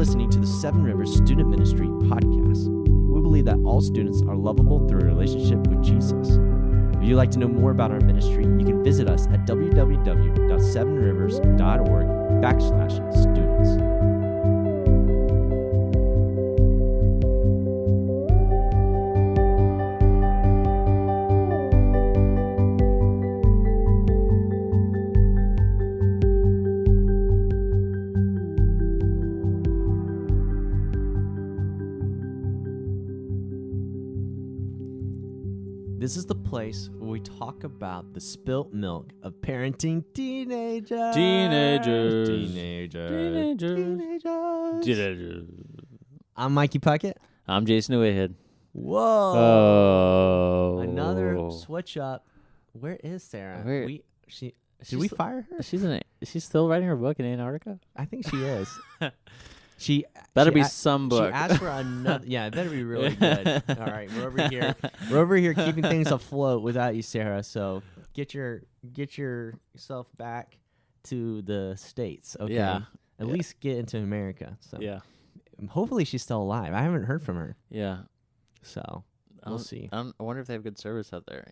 listening to the Seven Rivers Student Ministry podcast. We believe that all students are lovable through a relationship with Jesus. If you'd like to know more about our ministry, you can visit us at www.sevenrivers.org/students. This is the place where we talk about the spilt milk of parenting teenagers. I'm Mikey Puckett. I'm Jason Whitehead. Whoa. Oh. Another switch up. Where is Sarah? Did we fire her? Is she still writing her book in Antarctica? I think she is. Better be some book. She asked for another. Yeah, it better be really good. All right, we're over here. We're over here keeping things afloat without you, Sarah. So get yourself back to the States. Okay. Yeah. At least get into America. So Yeah. hopefully she's still alive. I haven't heard from her. Yeah. So we'll see. I wonder if they have good service out there.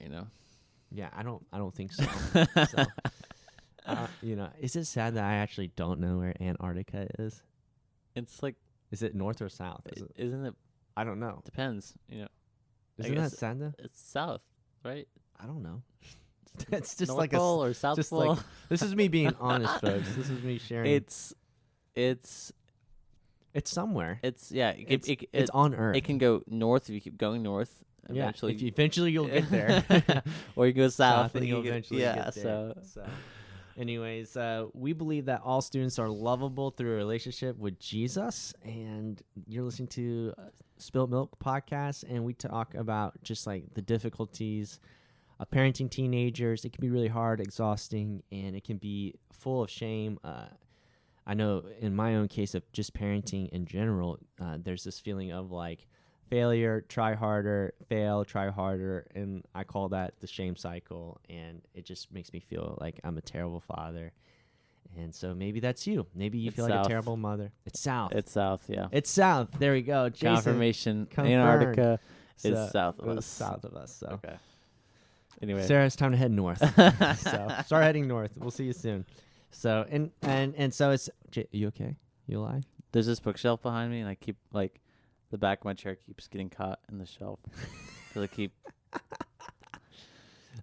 Yeah, I don't think so. So, is it sad that I actually don't know where Antarctica is? It's like, Is it north or south? isn't it? I don't know. Depends. Isn't that sad? It's south, right? I don't know. It's just North like Pole or South just Pole. like this is me being honest, folks. This is me sharing. It's somewhere. it's It's on Earth. It can go north if you keep going north. Yeah, Eventually, eventually you'll get there. or you go south and you'll eventually yeah. get there. So, anyways, we believe that all students are lovable through a relationship with Jesus, and you're listening to Spilt Milk Podcast, and we talk about just like the difficulties of parenting teenagers. It can be really hard, exhausting, and it can be full of shame. I know in my own case of just parenting in general, there's this feeling of like failure, try harder, fail, try harder, and I call that the shame cycle, and it just makes me feel like I'm a terrible father. And so maybe that's you. Maybe you feel like a terrible mother. It's south. It's south, yeah. It's south. There we go. Jason, Confirmation. confirmed. Antarctica So, is south of it's us. south of us. So, Okay. Anyway. Sarah, it's time to head north. So start heading north. We'll see you soon. So and so it's. You okay? You alive? There's this bookshelf behind me, and I keep the back of my chair keeps getting caught in the shelf. So I keep.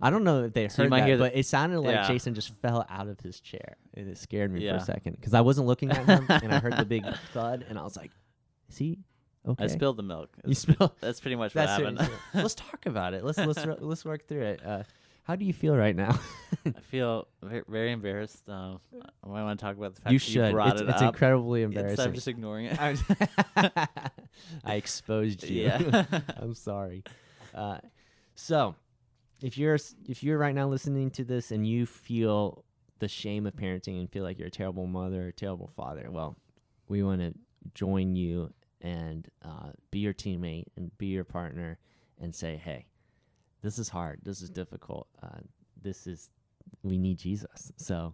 I don't know if they So you heard might that, hear but it sounded like Yeah. Jason just fell out of his chair, and it scared me for Yeah. a second because I wasn't looking at him, and I heard the big thud, and I was like, "Is he okay?" I spilled the milk. You spilled. That's pretty much what That's happened. it. Let's talk about it. Let's work through it. How do you feel right now? I feel very embarrassed. I might want to talk about the fact You that should. you brought It's it up. incredibly Instead embarrassing. of just ignoring it. I exposed you. Yeah. I'm sorry. So, if you're right now listening to this and you feel the shame of parenting and feel like you're a terrible mother or a terrible father, well, we want to join you and be your teammate and be your partner and say, hey, this is hard. This is difficult. We need Jesus. So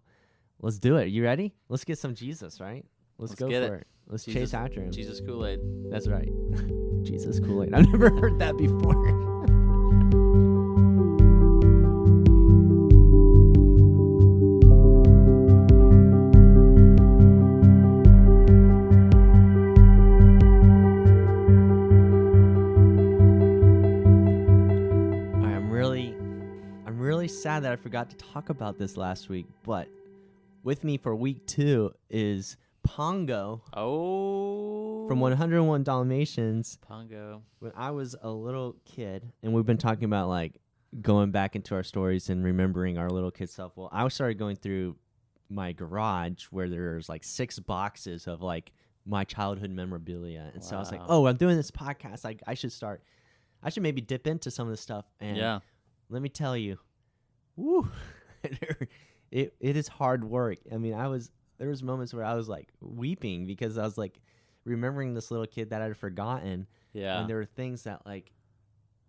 let's do it. You ready? Let's get some Jesus, right? Let's go get for it. Let's chase after him. Jesus Kool-Aid. That's right. Jesus Kool-Aid. I've never heard that before. I'm really sad that I forgot to talk about this last week, but with me for week 2 is Pongo. Oh. From 101 Dalmatians. Pongo. When I was a little kid, and we've been talking about like going back into our stories and remembering our little kid self. Well, I started going through my garage where there's like 6 boxes of like my childhood memorabilia. And so I was like, oh, I'm doing this podcast. I should maybe dip into some of this stuff. And Yeah. let me tell you, woo, it is hard work. I mean, there was moments where I was like weeping because I was like remembering this little kid that I'd forgotten. Yeah. And there were things that like,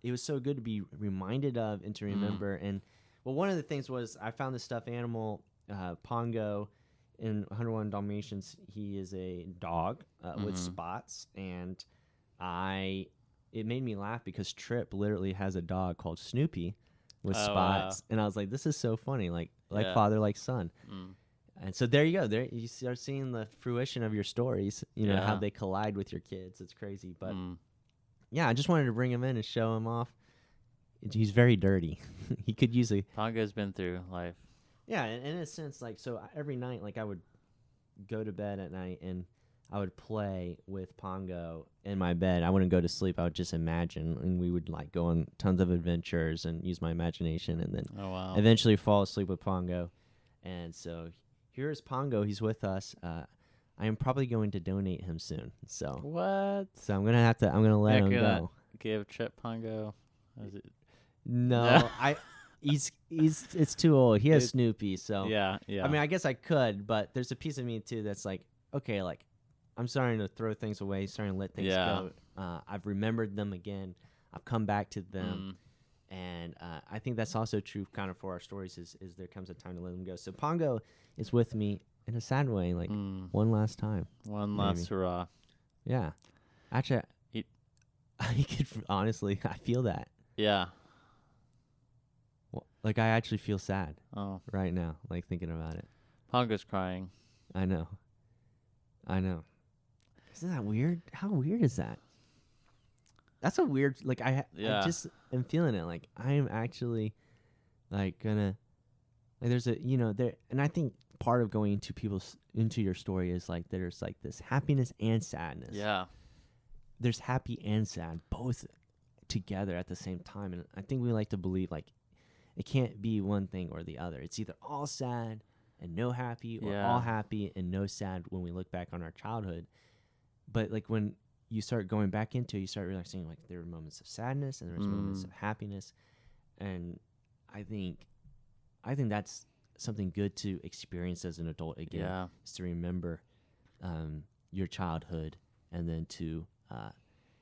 it was so good to be reminded of and to remember. And well, one of the things was I found this stuffed animal, Pongo, in 101 Dalmatians, he is a dog with Mhm. spots, and it made me laugh because Trip literally has a dog called Snoopy with Oh, wow. spots, and I was like, this is so funny, like Yeah. father, like son. Mm. And so there you go. There you start seeing the fruition of your stories. You know how Yeah. they collide with your kids. It's crazy, but Mm. yeah, I just wanted to bring him in and show him off. He's very dirty. He could use a Pongo's been through life. yeah, and in a sense, like so every night, like I would go to bed at night and I would play with Pongo in my bed. I wouldn't go to sleep. I would just imagine, and we would like go on tons of adventures and use my imagination, and then Oh, wow. eventually fall asleep with Pongo. And so here is Pongo. He's with us. I am probably going to donate him soon. So What? I'm gonna let You're him gonna go. give Trip Pongo? Is it? No, it's too old. He has It- Snoopy, so Yeah. Yeah. I mean, I guess I could, but there's a piece of me too that's like, okay, like I'm starting to throw things away, starting to let things Yeah. go. I've remembered them again. I've come back to them, and I think that's also true, kind of for our stories. Is there comes a time to let them go. So Pongo is with me in a sad way, like one last time. One maybe. last hurrah. Yeah, actually, It- I could honestly, I feel that. Yeah. Well, like I actually feel sad Oh, right now, like thinking about it. Pongo's crying. I know. Isn't that weird? How weird is that? That's a weird. Like I Yeah. just am feeling it. Like I am actually, like gonna. Like there's a there, and I think part of going into your story is like there's like this happiness and sadness. Yeah. There's happy and sad both together at the same time, and I think we like to believe like it can't be one thing or the other. It's either all sad and no happy, or all Yeah. happy and no sad when we look back on our childhood. But like when you start going back into it, you start realizing like there were moments of sadness and there was moments of happiness, and I think that's something good to experience as an adult again. Yeah. Is to remember your childhood, and then to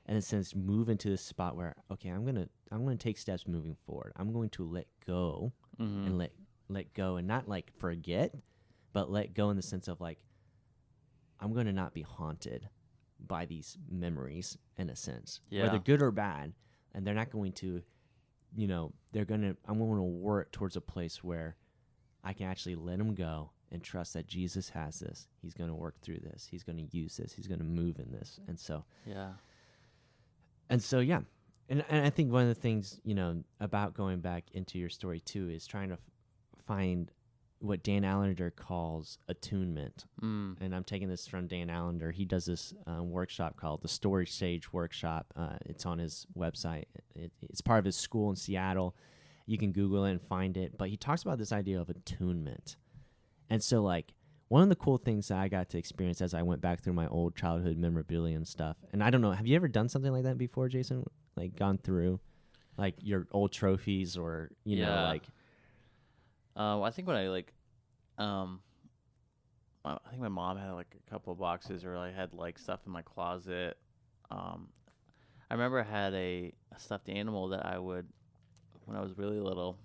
in a sense move into this spot where okay, I'm gonna take steps moving forward. I'm going to let go Mm-hmm. and let go, and not like forget, but let go in the sense of like I'm going to not be haunted by these memories in a sense, Yeah. whether good or bad, and they're not going to, I'm going to work towards a place where I can actually let them go and trust that Jesus has this. He's going to work through this. He's going to use this. He's going to move in this. And so, Yeah. yeah. And I think one of the things, about going back into your story too is trying to find what Dan Allender calls attunement. Mm. And I'm taking this from Dan Allender. He does this workshop called the Story Sage Workshop. It's on his website. It's part of his school in Seattle. You can Google it and find it. But he talks about this idea of attunement. And so, like, one of the cool things that I got to experience as I went back through my old childhood memorabilia and stuff, and I don't know, have you ever done something like that before, Jason? Like, gone through, like, your old trophies or, you know, Yeah. like... I think when I I think my mom had like a couple of boxes, or I had like stuff in my closet. I remember I had a stuffed animal that I would, when I was really little,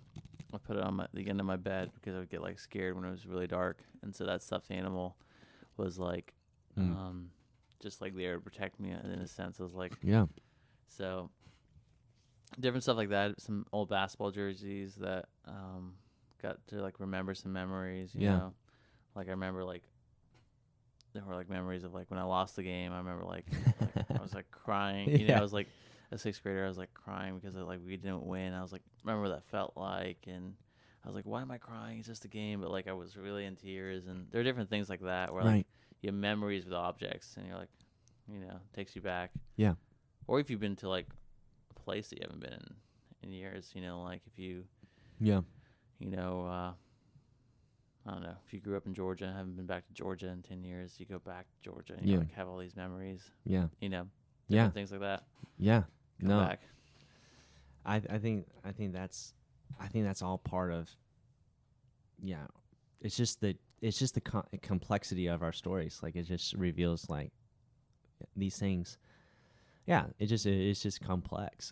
I put it on the end of my bed because I would get like scared when it was really dark, and so that stuffed animal was like, just like there to protect me in a sense. It was like, Yeah. so different stuff like that. Some old basketball jerseys that got to like remember some memories. You know, like I remember like there were like memories of like when I lost the game. I remember like I was like crying. You know, I was like a sixth grader. I was like crying because like we didn't win. I was like, remember what that felt like, and I was like, why am I crying? It's just a game. But like I was really in tears, and there are different things like that where like you have memories with objects, and you're like, you know, takes you back. Yeah. Or if you've been to like a place that you haven't been in years, you know, like if you, Yeah. you know, I don't know, if you grew up in Georgia and haven't been back to Georgia in 10 years, you go back to Georgia and you like have all these memories, Yeah. you know, Yeah. different things like that. Yeah. Come No. back. I think that's all part of. Yeah, it's just the complexity of our stories. Like it just reveals like these things. Yeah, it's just complex.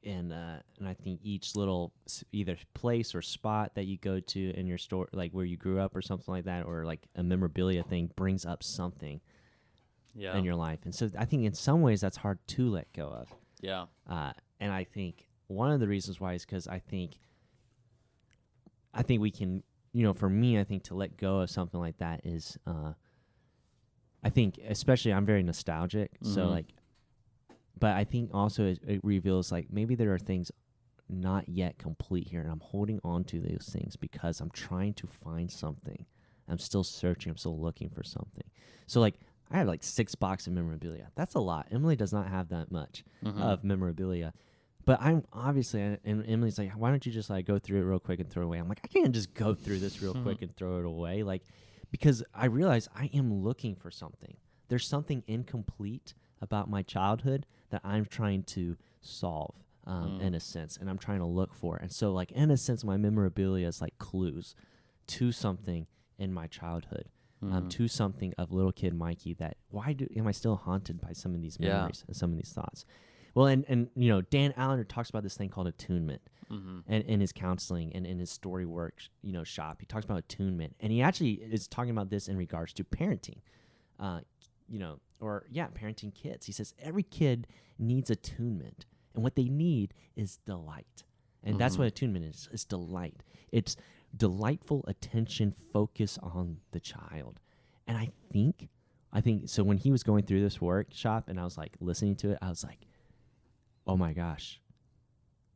and I think each little either place or spot that you go to in your store, like where you grew up or something like that, or like a memorabilia thing, brings up something in your life. And so I think in some ways that's hard to let go of. Yeah. And I think one of the reasons why is because I think we can, for me, I think to let go of something like that is, I think especially I'm very nostalgic. So like, but I think also it reveals like maybe there are things not yet complete here, and I'm holding on to those things because I'm trying to find something. I'm still searching. I'm still looking for something. So like I have like 6 boxes of memorabilia. That's a lot. Emily does not have that much of memorabilia. But I'm obviously, and Emily's like, why don't you just like go through it real quick and throw it away? I'm like, I can't just go through this real quick and throw it away. Like, because I realize I am looking for something. There's something incomplete about my childhood that I'm trying to solve in a sense, and I'm trying to look for. And so like, in a sense, my memorabilia is like clues to something in my childhood, to something of little kid Mikey that am I still haunted by some of these memories and some of these thoughts? Well, and Dan Allender talks about this thing called attunement, and in his counseling and in his story work, shop, he talks about attunement, and he actually is talking about this in regards to parenting, parenting kids. He says every kid needs attunement, and what they need is delight, and that's what attunement is. It's delight. It's delightful attention, focus on the child, and I think so. When he was going through this workshop, and I was like listening to it, I was like, oh my gosh.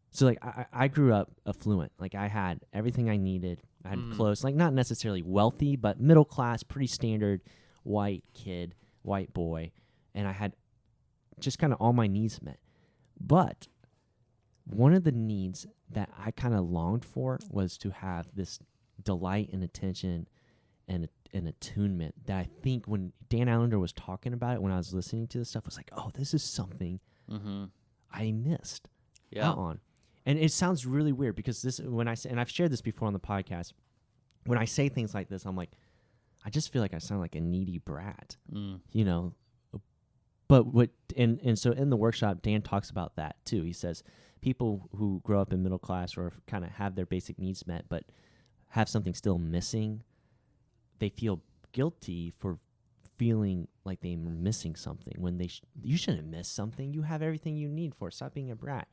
So like I grew up affluent. Like I had everything I needed. I had clothes, like not necessarily wealthy, but middle class, pretty standard white kid, white boy. And I had just kind of all my needs met. But one of the needs that I kind of longed for was to have this delight and attention and attunement that I think when Dan Allender was talking about it, when I was listening to this stuff, I was like, oh, this is something I missed out on. And it sounds really weird because this, when I say, and I've shared this before on the podcast, when I say things like this, I'm like, I just feel like I sound like a needy brat, But and so in the workshop, Dan talks about that too. He says people who grow up in middle class or kind of have their basic needs met, but have something still missing, they feel guilty for feeling like they're missing something when you shouldn't miss something. You have everything you need for. Stop being a brat.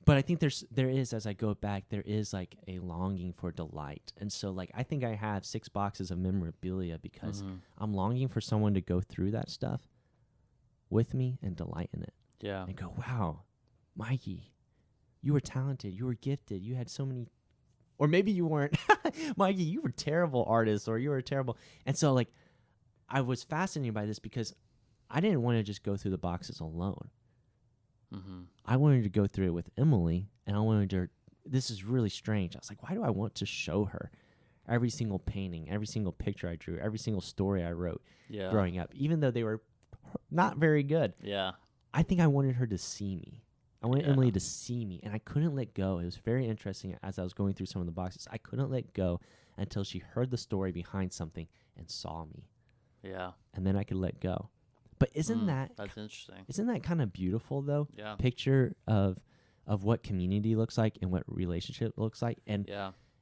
But I think there is, as I go back, there is like a longing for delight. And so like, I think I have 6 boxes of memorabilia because I'm longing for someone to go through that stuff with me and delight in it. Yeah. And go, wow, Mikey, you were talented. You were gifted. You had so many, or maybe you weren't. Mikey, you were a terrible artist, or you were terrible. And so like, I was fascinated by this because I didn't want to just go through the boxes alone. I wanted to go through it with Emily, and I wanted to, this is really strange. I was like, why do I want to show her every single painting, every single picture I drew, every single story I wrote growing up, even though they were not very good? Yeah. I think I wanted her to see me. I wanted Emily to see me, and I couldn't let go. It was very interesting as I was going through some of the boxes. I couldn't let go until she heard the story behind something and saw me. Yeah. And then I could let go. But that's interesting. Isn't that kind of beautiful though? Yeah. Picture of what community looks like and what relationship looks like, and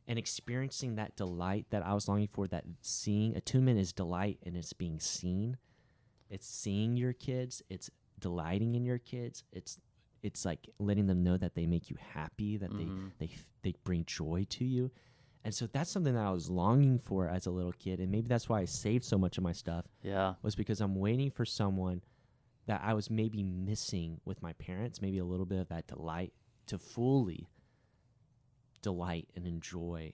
experiencing that delight that I was longing for. That seeing, attunement is delight, and it's being seen. It's seeing your kids. It's delighting in your kids. It's like letting them know that they make you happy, that they bring joy to you. And so that's something that I was longing for as a little kid, and maybe that's why I saved so much of my stuff. Yeah. Was because I'm waiting for someone that I was maybe missing with my parents, maybe a little bit of that delight to fully delight and enjoy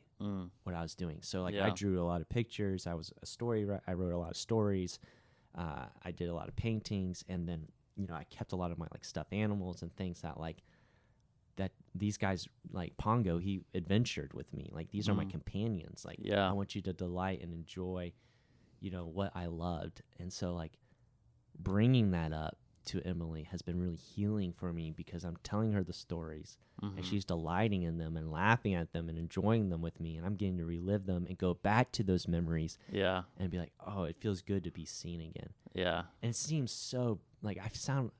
what I was doing. So like I drew a lot of pictures. I was I wrote a lot of stories. I did a lot of paintings, and then, I kept a lot of my like stuffed animals and things that like, that these guys like Pongo, he adventured with me. Like these are my companions. Like I want you to delight and enjoy, what I loved. And so like bringing that up to Emily has been really healing for me because I'm telling her the stories Mm-hmm. and she's delighting in them and laughing at them and enjoying them with me. And I'm getting to relive them and go back to those memories Yeah. and be like, oh, it feels good to be seen again. Yeah. And it seems so like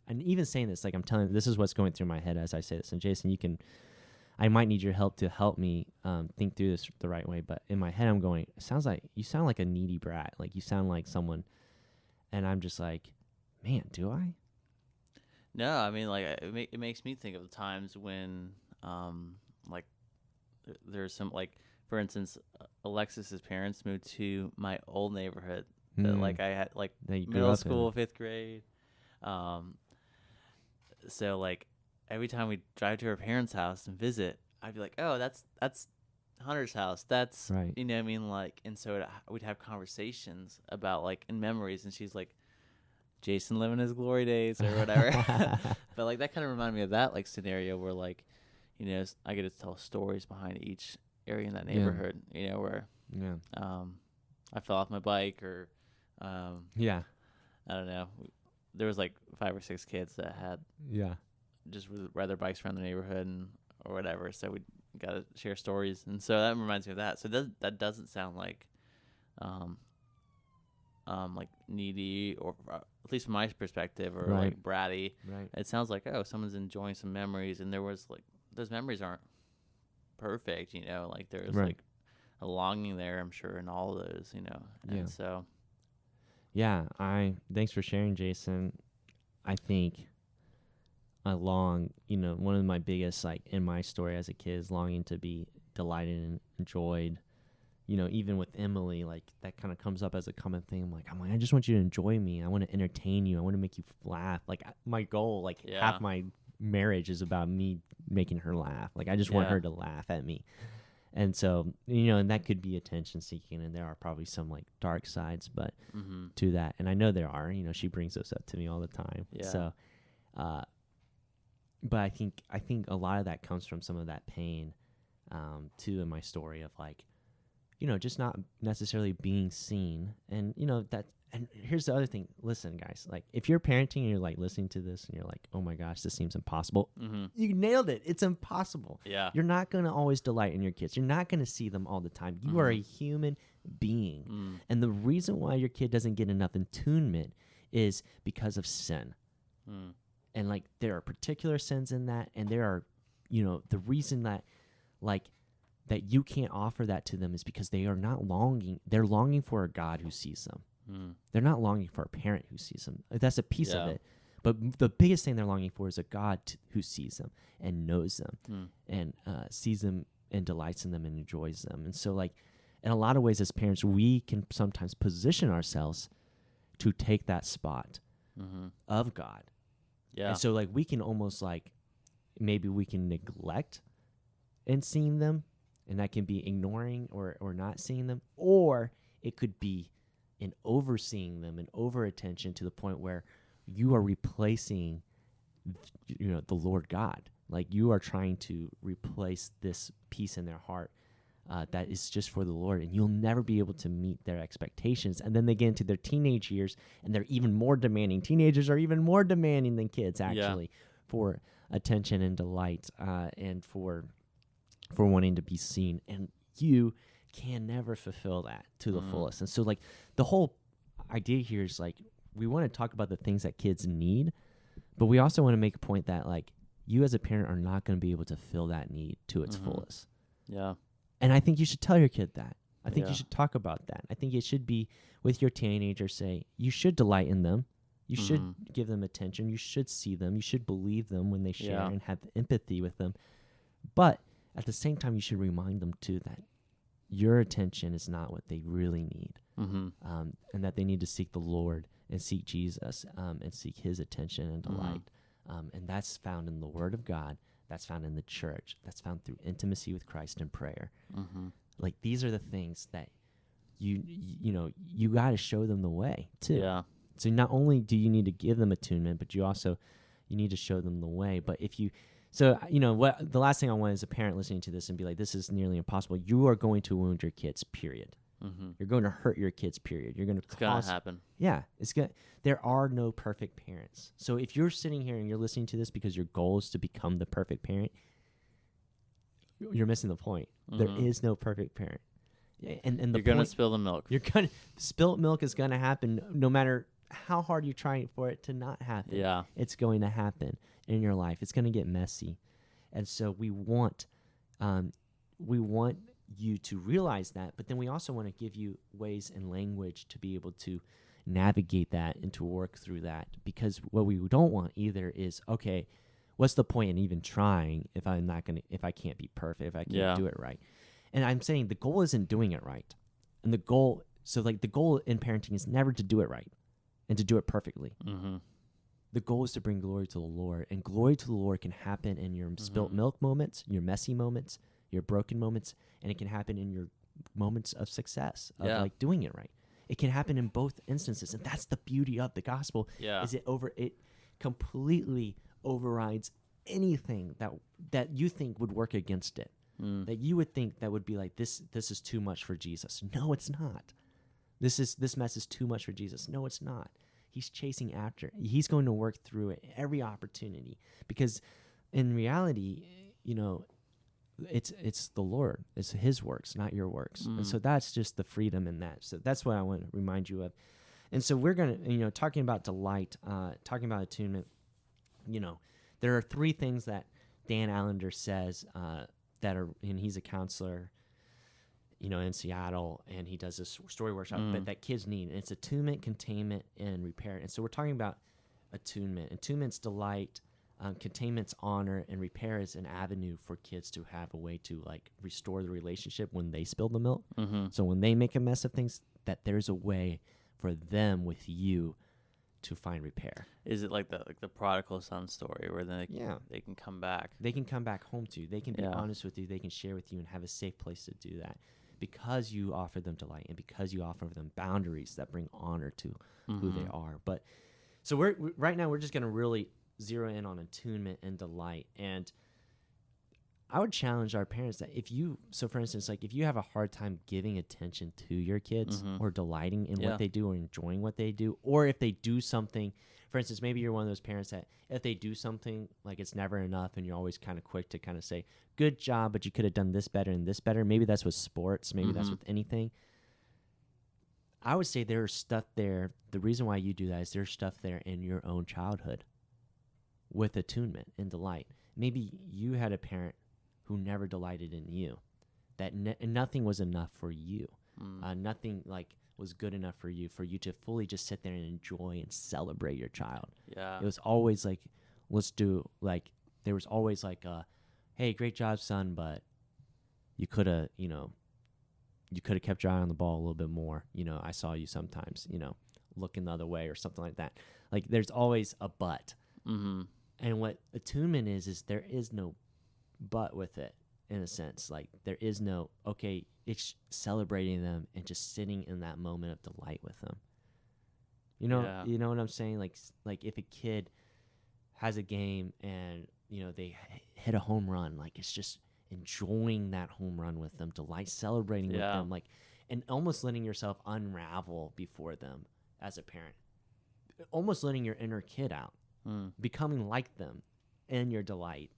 and even saying this, like I'm telling, this is what's going through my head as I say this. And Jason, I might need your help to help me think through this the right way. But in my head, I'm going, you sound like a needy brat. Like you sound like someone. And I'm just like, man, do I? No, I mean, like it makes me think of the times when, like, there's some, like, for instance, Alexis's parents moved to my old neighborhood that, like, I had, like, That you grew middle up school, in. 5th grade. So, like, every time we drive to her parents' house and visit, I'd be like, oh, that's Hunter's house. That's, Right. you know what I mean? Like, and so we'd have conversations about, like, in memories, and she's like, Jason living his glory days or whatever. But, like, that kind of reminded me of that, like, scenario where, like, you know, I get to tell stories behind each area in that neighborhood, you know, where Yeah. I fell off my bike or, Yeah. I don't know. There was, like, 5 or 6 kids that had Yeah. just ride their bikes around the neighborhood or whatever. So we got to share stories. And so that reminds me of that. So that doesn't sound like, like needy or at least from my perspective or Right. like bratty. Right. It sounds like, oh, someone's enjoying some memories, and there was like those memories aren't perfect, you know, like there's Right. like a longing there, I'm sure, in all of those, you know. And Yeah. so Yeah. Thanks for sharing, Jason. I think one of my biggest, like in my story as a kid is longing to be delighted and enjoyed. You know, even with Emily, like that kind of comes up as a common thing. I'm like, I just want you to enjoy me. I want to entertain you. I want to make you laugh. Like my goal, like half my marriage is about me making her laugh. Like I just want her to laugh at me. And so, you know, and that could be attention seeking. And there are probably some like dark sides, but to that. And I know there are, you know, she brings those up to me all the time. Yeah. So, but I think a lot of that comes from some of that pain, too, in my story of like, you know, just not necessarily being seen. And, you know, and here's the other thing. Listen, guys, like if you're parenting and you're like listening to this and you're like, oh my gosh, this seems impossible. You nailed it. It's impossible. Yeah. You're not going to always delight in your kids. You're not going to see them all the time. You are a human being. And the reason why your kid doesn't get enough attunement is because of sin. And like there are particular sins in that. And there are, you know, the reason that like, that you can't offer that to them is because they are not longing. They're longing for a God who sees them. They're not longing for a parent who sees them. That's a piece of it. But the biggest thing they're longing for is a God who sees them and knows them and sees them and delights in them and enjoys them. And so like in a lot of ways as parents, we can sometimes position ourselves to take that spot of God. Yeah. And so like we can almost like maybe we can neglect in seeing them. And that can be ignoring or not seeing them, or it could be in overseeing them and over attention to the point where you are replacing, you know, the Lord God. Like you are trying to replace this piece in their heart that is just for the Lord, and you'll never be able to meet their expectations. And then they get into their teenage years, and they're even more demanding. Teenagers are even more demanding than kids, actually, for attention and delight, and for wanting to be seen, and you can never fulfill that to the fullest. And so like the whole idea here is like we want to talk about the things that kids need, but we also want to make a point that like you as a parent are not going to be able to fill that need to its fullest. Yeah. And I think you should tell your kid that. I think you should talk about that. I think it should be with your teenager, say you should delight in them. You should give them attention. You should see them. You should believe them when they share and have empathy with them. But at the same time, you should remind them, too, that your attention is not what they really need, and that they need to seek the Lord and seek Jesus and seek his attention and delight. And that's found in the Word of God. That's found in the church. That's found through intimacy with Christ and prayer. Like, these are the things that you know, you got to show them the way, too. Yeah. So not only do you need to give them attunement, but you need to show them the way. But if you... So, you know, what the last thing I want is a parent listening to this and be like, this is nearly impossible. You are going to wound your kids, period. Mm-hmm. You're going to hurt your kids, period. You're going to It's gonna cause. happen. Yeah, it's good. There are no perfect parents. So if you're sitting here and you're listening to this because your goal is to become the perfect parent, you're missing the point. There is no perfect parent. And the you're gonna point, spill the milk. you're gonna spilt milk is gonna happen no matter how hard you're trying for it to not happen. Yeah. It's going to happen in your life. It's gonna get messy, and so we want you to realize that, but then we also want to give you ways and language to be able to navigate that and to work through that, because what we don't want either is, okay, what's the point in even trying if I can't be perfect, if I can't do it right? And I'm saying the goal isn't doing it right. And the goal in parenting is never to do it right and to do it perfectly. Mm-hmm. The goal is to bring glory to the Lord, and glory to the Lord can happen in your spilt milk moments, your messy moments, your broken moments, and it can happen in your moments of success, of like doing it right. It can happen in both instances, and that's the beauty of the gospel. Yeah. Is it completely overrides anything that you think would work against it. That you would think that would be like, this is too much for Jesus. No, it's not. This mess is too much for Jesus. No, it's not. He's chasing after. He's going to work through it every opportunity, because in reality, it's the Lord. It's His works, not your works. And so that's just the freedom in that. So that's what I want to remind you of. And so we're going to, talking about delight, talking about attunement, there are 3 things that Dan Allender says that are, and he's a counselor, in Seattle, and he does this story workshop that kids need. And it's attunement, containment, and repair. And so we're talking about attunement. Attunement's delight, containment's honor, and repair is an avenue for kids to have a way to restore the relationship when they spill the milk. Mm-hmm. So when they make a mess of things, that there's a way for them with you to find repair. Is it like the prodigal son story where they can come back? They can come back home to you. They can be honest with you. They can share with you and have a safe place to do that, because you offer them delight and because you offer them boundaries that bring honor to who they are. But so right now we're just going to really zero in on attunement and delight. And I would challenge our parents that for instance, if you have a hard time giving attention to your kids or delighting in what they do or enjoying what they do, or if they do something, for instance, maybe you're one of those parents that if they do something, it's never enough and you're always kind of quick to kind of say, good job, but you could have done this better and this better. Maybe that's with sports. Maybe that's with anything. I would say there's stuff there. The reason why you do that is there's stuff there in your own childhood with attunement and delight. Maybe you had a parent who never delighted in you, that nothing was enough for you. Nothing was good enough for you to fully just sit there and enjoy and celebrate your child. Yeah. It was always there was always hey, great job, son, but you could have, you could have kept your eye on the ball a little bit more. I saw you sometimes, looking the other way or something like that. There's always a but. Mm-hmm. And what attunement is there is no but with it, in a sense. There is no, okay, it's celebrating them and just sitting in that moment of delight with them. You know what I'm saying? Like if a kid has a game and, they hit a home run, it's just enjoying that home run with them, delight, celebrating with them, and almost letting yourself unravel before them as a parent, almost letting your inner kid out, becoming like them in your delight,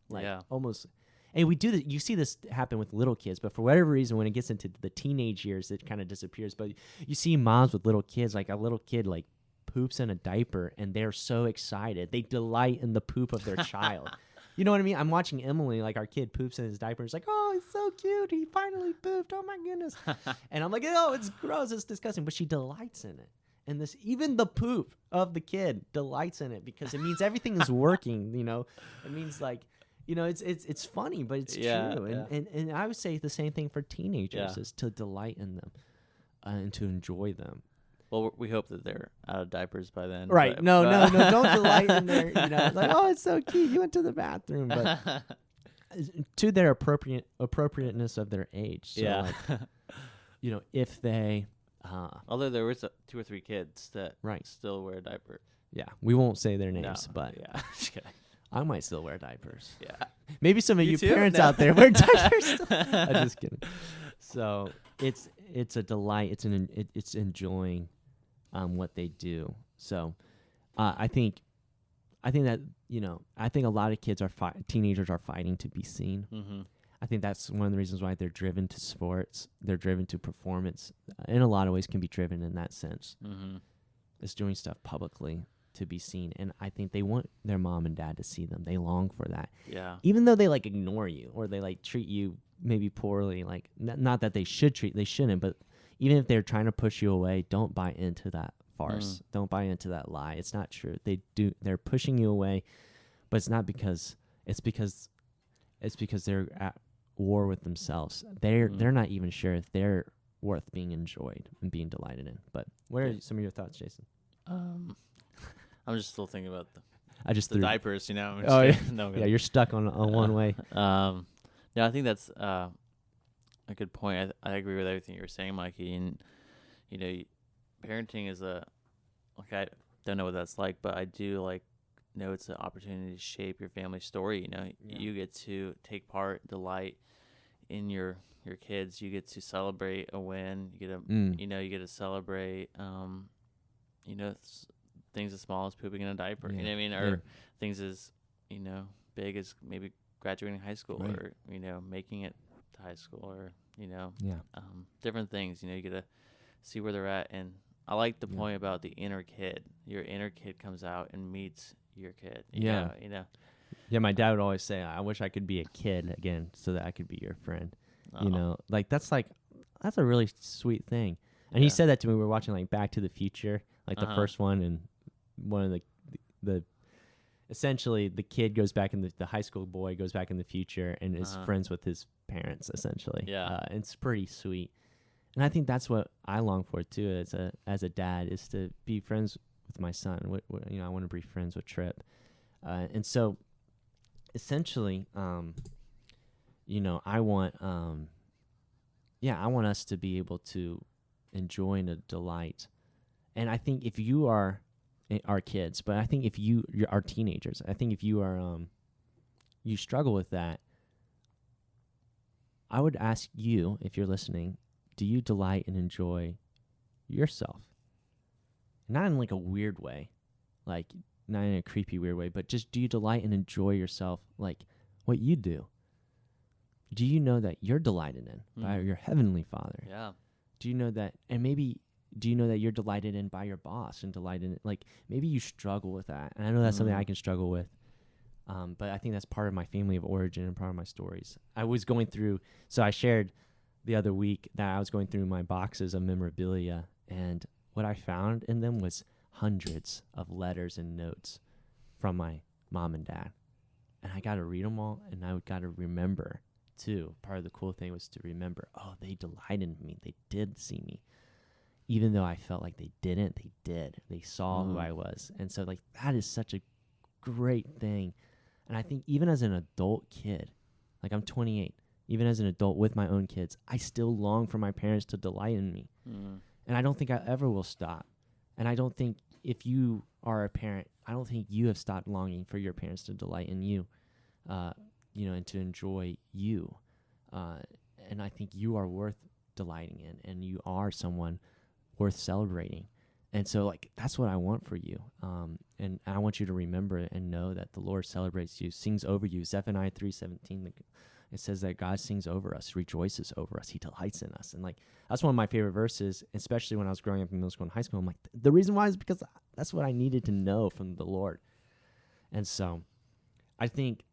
almost. And we do that. You see this happen with little kids, but for whatever reason, when it gets into the teenage years, it kind of disappears. But you see moms with little kids, a little kid poops in a diaper, and they're so excited. They delight in the poop of their child. You know what I mean? I'm watching Emily, our kid poops in his diaper. It's oh, it's so cute. He finally pooped. Oh, my goodness. And I'm oh, it's gross. It's disgusting. But she delights in it. And even the poop of the kid delights in it, because it means everything is working, It means it's funny, but it's true. Yeah. And I would say the same thing for teenagers is to delight in them and to enjoy them. Well, we hope that they're out of diapers by then. Right. But, No, don't delight in their, oh, it's so cute. You went to the bathroom. But to their appropriateness of their age. So if they... although there was 2 or 3 kids that still wear a diaper. Yeah. We won't say their names, but... Yeah. Just kidding. I might still wear diapers. Yeah. Maybe some of you too? parents No. out there wear diapers. I'm just kidding. So it's a delight. It's enjoying what they do. So I think that I think a lot of kids teenagers are fighting to be seen. Mm-hmm. I think that's one of the reasons why they're driven to sports. They're driven to performance. In a lot of ways, can be driven in that sense. Mm-hmm. It's doing stuff publicly to be seen, and I think they want their mom and dad to see them. They long for that, Yeah. even though they like ignore you or they like treat you maybe poorly. Like not that they shouldn't, but even if they're trying to push you away, don't buy into that farce. Don't buy into that lie. It's not true. They're pushing you away, but it's not because they're at war with themselves. They're not even sure if they're worth being enjoyed and being delighted in. But what are some of your thoughts, Jason? I'm just still thinking about the diapers, you know. Oh yeah, No, yeah. You're stuck on one way. No, I think that's a good point. I agree with everything you were saying, Mikey. And parenting is I don't know what that's like, but I do know it's an opportunity to shape your family story. You get to take part, delight in your kids. You get to celebrate a win. You get to you get to celebrate things as small as pooping in a diaper. Yeah. You know what I mean? Or things as big as maybe graduating high school, Right. or making it to high school, or Yeah. different things. You get to see where they're at. And I like the point about the inner kid. Your inner kid comes out and meets your kid. You know. Yeah, my dad would always say, "I wish I could be a kid again, so that I could be your friend." That's a really sweet thing. And he said that to me. We were watching Back to the Future, the first one, and one of the essentially the kid goes back in the high school boy goes back in the future and is friends with his parents essentially. Yeah, it's pretty sweet. And I think that's what I long for too as a dad, is to be friends with my son. I want to be friends with Trip, and so essentially, I want I want us to be able to enjoy and to delight. And I think if you are our kids, but I think if you're our teenagers, I think if you are you struggle with that, I would ask you, if you're listening, do you delight and enjoy yourself? Not in a weird way, not in a creepy weird way, but just do you delight and enjoy yourself, what you do? Do you know that you're delighted in by your Heavenly Father? Yeah. Do you know that, and maybe do you know that you're delighted in by your boss and delighted in, maybe you struggle with that. And I know that's something I can struggle with. But I think that's part of my family of origin and part of my stories. I was going through, so I shared the other week that I was going through my boxes of memorabilia, and what I found in them was hundreds of letters and notes from my mom and dad. And I got to read them all, and I got to remember too. Part of the cool thing was to remember, they delighted in me. They did see me. Even though I felt like they didn't, they did. They saw who I was. And so that is such a great thing. And I think even as an adult kid, I'm 28, even as an adult with my own kids, I still long for my parents to delight in me. And I don't think I ever will stop. And I don't think if you are a parent, I don't think you have stopped longing for your parents to delight in you, and to enjoy you. And I think you are worth delighting in, and you are someone worth celebrating. And so that's what I want for you. And I want you to remember and know that the Lord celebrates you, sings over you. Zephaniah 3:17, it says that God sings over us, rejoices over us. He delights in us. And that's one of my favorite verses, especially when I was growing up in middle school and high school. I'm the reason why is because that's what I needed to know from the Lord. And so I think,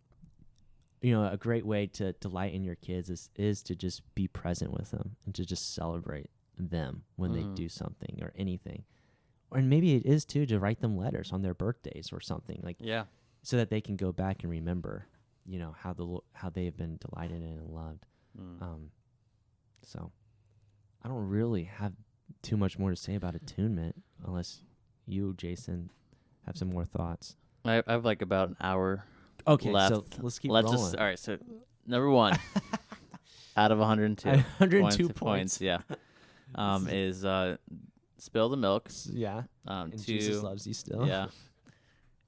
a great way to delight in your kids is to just be present with them and to just celebrate them when they do something or anything. Or maybe it is too to write them letters on their birthdays or something, so that they can go back and remember, how they have been delighted in and loved. So I don't really have too much more to say about attunement, unless you, Jason, have some more thoughts. I have about an hour. Okay, left. so let's keep rolling. All right, so number one out of 102. 102 points. Yeah. Is spill the milk. Yeah. And Jesus loves you still. Yeah.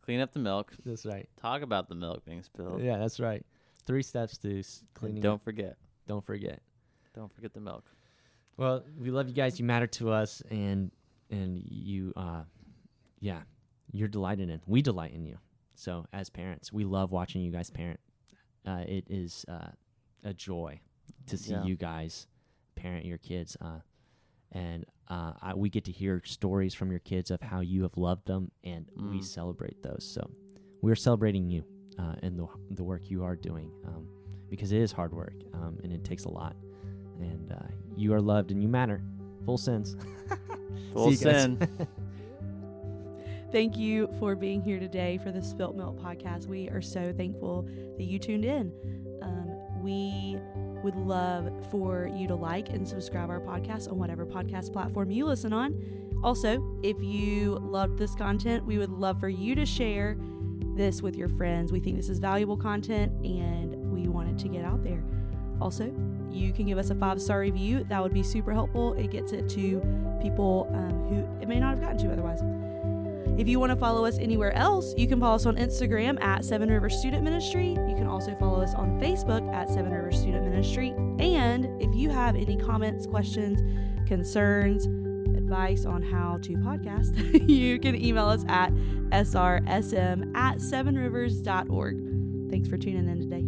Clean up the milk. That's right. Talk about the milk being spilled. Yeah, that's right. 3 steps to cleaning. Don't forget. Don't forget. Don't forget the milk. Well, we love you guys. You matter to us, and you, you're delighted in. We delight in you. So as parents, we love watching you guys parent. It is a joy to see you guys parent your kids, and we get to hear stories from your kids of how you have loved them, and we celebrate those. So we're celebrating you and the work you are doing, because it is hard work, and it takes a lot. And you are loved and you matter. Full sends. Full send. Thank you for being here today for the Spilt Milk podcast. We are so thankful that you tuned in. We would love for you to like and subscribe our podcast on whatever podcast platform you listen on. Also, if you loved this content, we would love for you to share this with your friends. We think this is valuable content and we want it to get out there. Also, you can give us a 5-star review. That would be super helpful. It gets it to people who it may not have gotten to otherwise. If you want to follow us anywhere else, you can follow us on Instagram at Seven Rivers Student Ministry. You can also follow us on Facebook at Seven Rivers Student Ministry. And if you have any comments, questions, concerns, advice on how to podcast, you can email us at srsm@sevenrivers.org. Thanks for tuning in today.